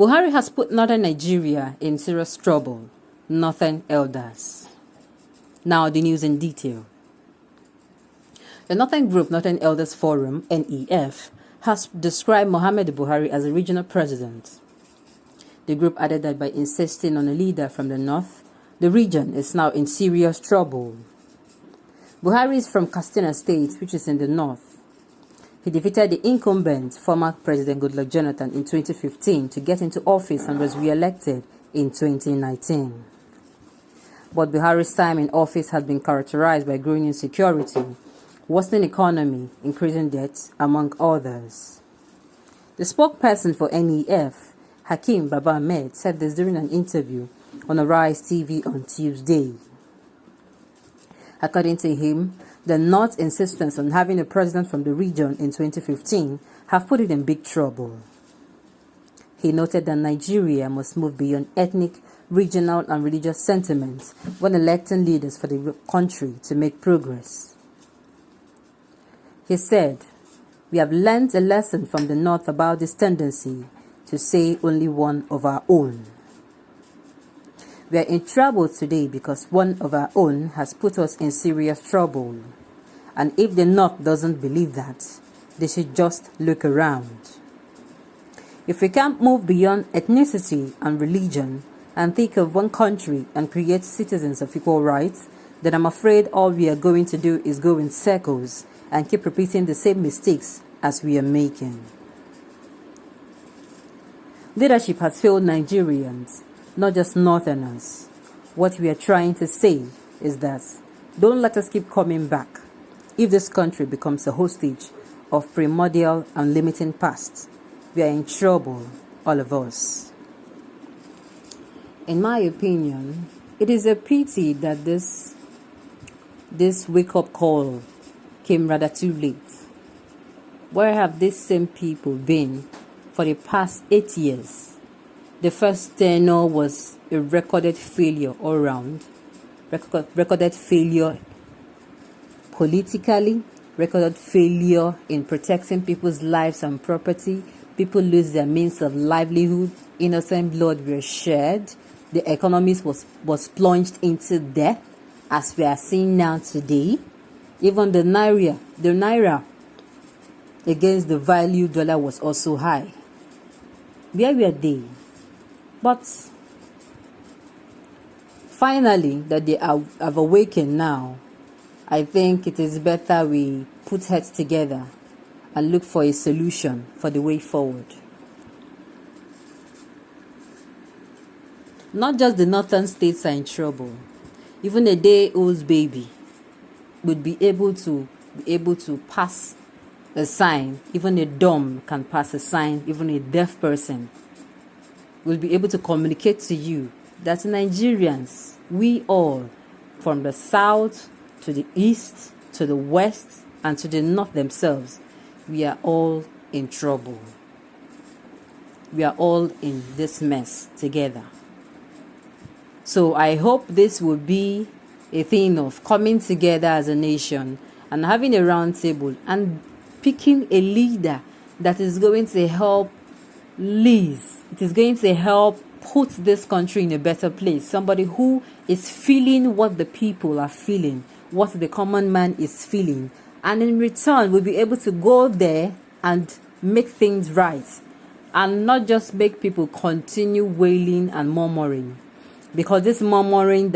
Buhari has put northern Nigeria in serious trouble. Northern elders. Now the news in detail. The Northern Group Northern Elders Forum, NEF, has described Muhammadu Buhari as a regional president. The group added that by insisting on a leader from the north, the region is now in serious trouble. Buhari is from Katsina State, which is in the north. He defeated the incumbent former President Goodluck Jonathan in 2015 to get into office and was re-elected in 2019. But Buhari's time in office has been characterized by growing insecurity, worsening economy, increasing debt, among others. The spokesperson for NEF, Hakeem Baba Ahmed, said this during an interview on Arise TV on Tuesday. According to him, the North's insistence on having a president from the region in 2015 have put it in big trouble. He noted that Nigeria must move beyond ethnic, regional and religious sentiments when electing leaders for the country to make progress. He said, "We have learned a lesson from the North about this tendency to say only one of our own. We are in trouble today because one of our own has put us in serious trouble. And if the North doesn't believe that, they should just look around. If we can't move beyond ethnicity and religion and think of one country and create citizens of equal rights, then I'm afraid all we are going to do is go in circles and keep repeating the same mistakes as we are making." Leadership has failed Nigerians, not just Northerners. What we are trying to say is that don't let us keep coming back. If this country becomes a hostage of primordial and limiting past, we are in trouble, all of us. In my opinion, it is a pity that this wake-up call came rather too late. Where have these same people been for the past 8 years? The first tenure was a recorded failure all around. Recorded failure politically, recorded failure in protecting people's lives and property. People lose their means of livelihood. Innocent blood were shed. The economy was plunged into death, as we are seeing now today. Even the naira against the value dollar was also high. Where were they? But finally, that they have awakened now, I think it is better we put heads together and look for a solution for the way forward. Not just the northern states are in trouble. Even a day-old baby would be able to pass a sign. Even a dumb can pass a sign. Even a deaf person will be able to communicate to you that Nigerians, we all, from the south to the east to the west and to the north themselves, we are all in trouble. We are all in this mess together. So I hope this will be a thing of coming together as a nation and having a round table and picking a leader that is going to help lead. It is going to help put this country in a better place. Somebody who is feeling what the people are feeling, what the common man is feeling. And in return, we'll be able to go there and make things right. And not just make people continue wailing and murmuring. Because this murmuring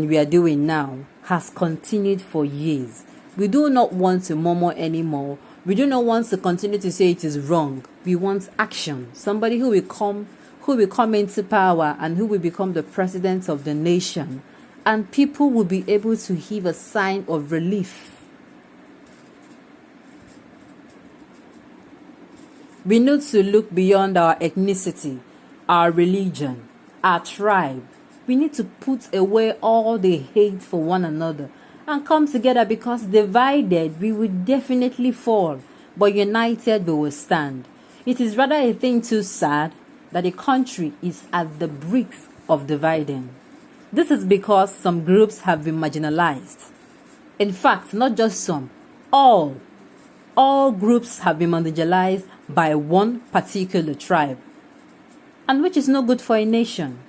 we are doing now has continued for years. We do not want to murmur anymore. We do not want to continue to say it is wrong. We want action. Somebody who will come into power and who will become the president of the nation. And people will be able to heave a sign of relief. We need to look beyond our ethnicity, our religion, our tribe. We need to put away all the hate for one another and come together, because divided we will definitely fall, but united we will stand. It is rather a thing too sad that a country is at the brink of dividing. This is because some groups have been marginalized. In fact, not just some, all groups have been marginalized by one particular tribe, and which is no good for a nation.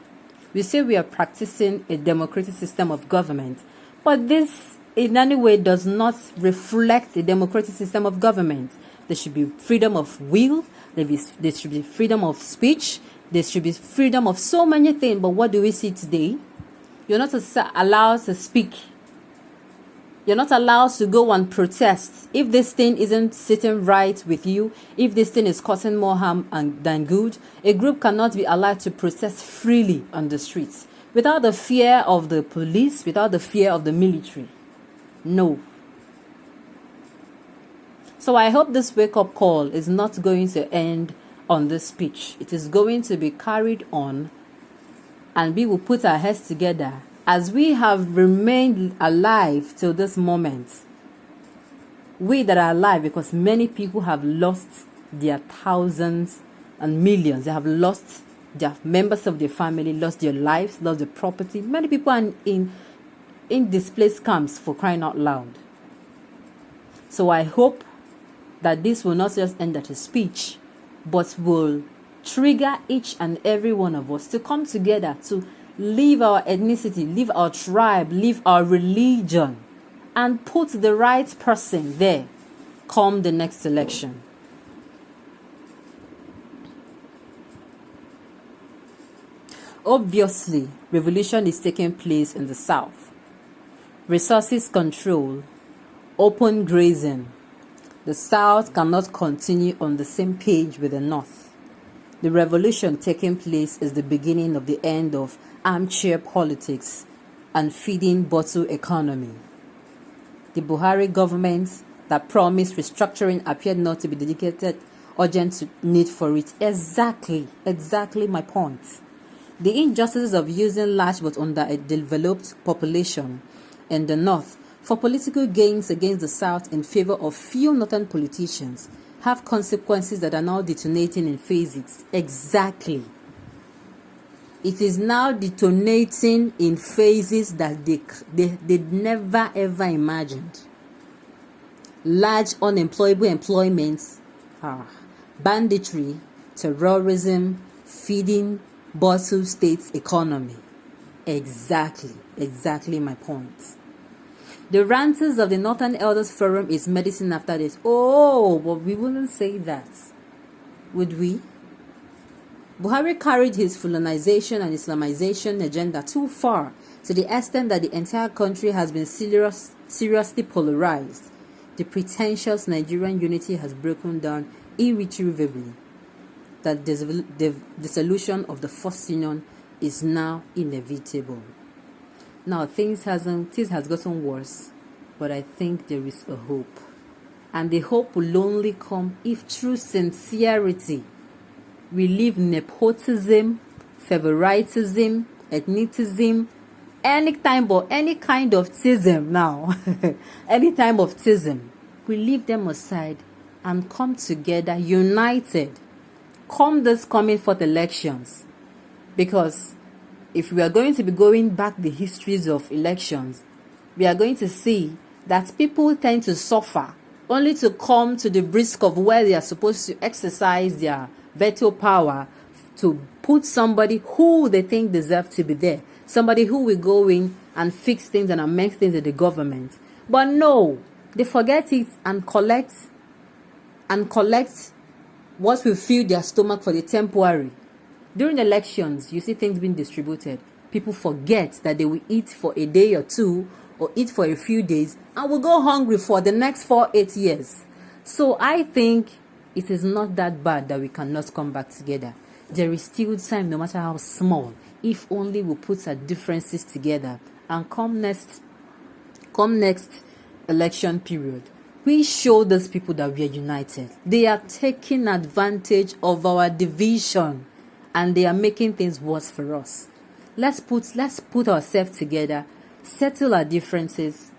We say we are practicing a democratic system of government, but this in any way does not reflect a democratic system of government. There should be freedom of will, there should be freedom of speech, there should be freedom of so many things. But what do we see today? You're not allowed to speak. You're not allowed to go and protest. If this thing isn't sitting right with you, if this thing is causing more harm than good, a group cannot be allowed to protest freely on the streets without the fear of the police, without the fear of the military. No. So I hope this wake-up call is not going to end on this speech. It is going to be carried on, and we will put our heads together as we have remained alive till this moment. We that are alive, because many people have lost their thousands and millions. They have lost their members of their family, lost their lives, lost their property. Many people are in displaced camps, for crying out loud. So I hope that this will not just end at a speech, but will trigger each and every one of us to come together, to leave our ethnicity, leave our tribe, leave our religion, and put the right person there come the next election. Obviously, revolution is taking place in the south. Resources control, open grazing. The south cannot continue on the same page with the north. The revolution taking place is the beginning of the end of armchair politics and feeding bottle economy. The Buhari government that promised restructuring appeared not to be dedicated urgent need for it. Exactly my point. The injustices of using large but underdeveloped population in the north for political gains against the south in favor of few northern politicians have consequences that are now detonating in phases. Exactly. It is now detonating in phases that they never ever imagined. Large unemployable employments, banditry, terrorism, feeding bottle states economy. Exactly my point. The ranters of the Northern Elders Forum is medicine after this. Oh, but we wouldn't say that, would we? Buhari carried his Fulanization and Islamization agenda too far, to the extent that the entire country has been seriously polarized. The pretentious Nigerian unity has broken down irretrievably. That the dissolution of the First Union is now inevitable. Now things has gotten worse, but I think there is a hope, and the hope will only come if through sincerity we leave nepotism, favoritism, ethnicism, any kind of tism now, any type of tism. We leave them aside and come together united come this coming forth elections. Because if we are going to be going back the histories of elections, we are going to see that people tend to suffer only to come to the brisk of where they are supposed to exercise their veto power to put somebody who they think deserves to be there, somebody who will go in and fix things and amend things in the government. But no, they forget it and collect what will fill their stomach for the temporary. During elections, you see things being distributed. People forget that they will eat for a day or two or eat for a few days and will go hungry for the next 4-8 years. So I think it is not that bad that we cannot come back together. There is still time, no matter how small, if only we put our differences together and come next election period, we show those people that we are united. They are taking advantage of our division and they are making things worse for us. Let's put ourselves together, settle our differences,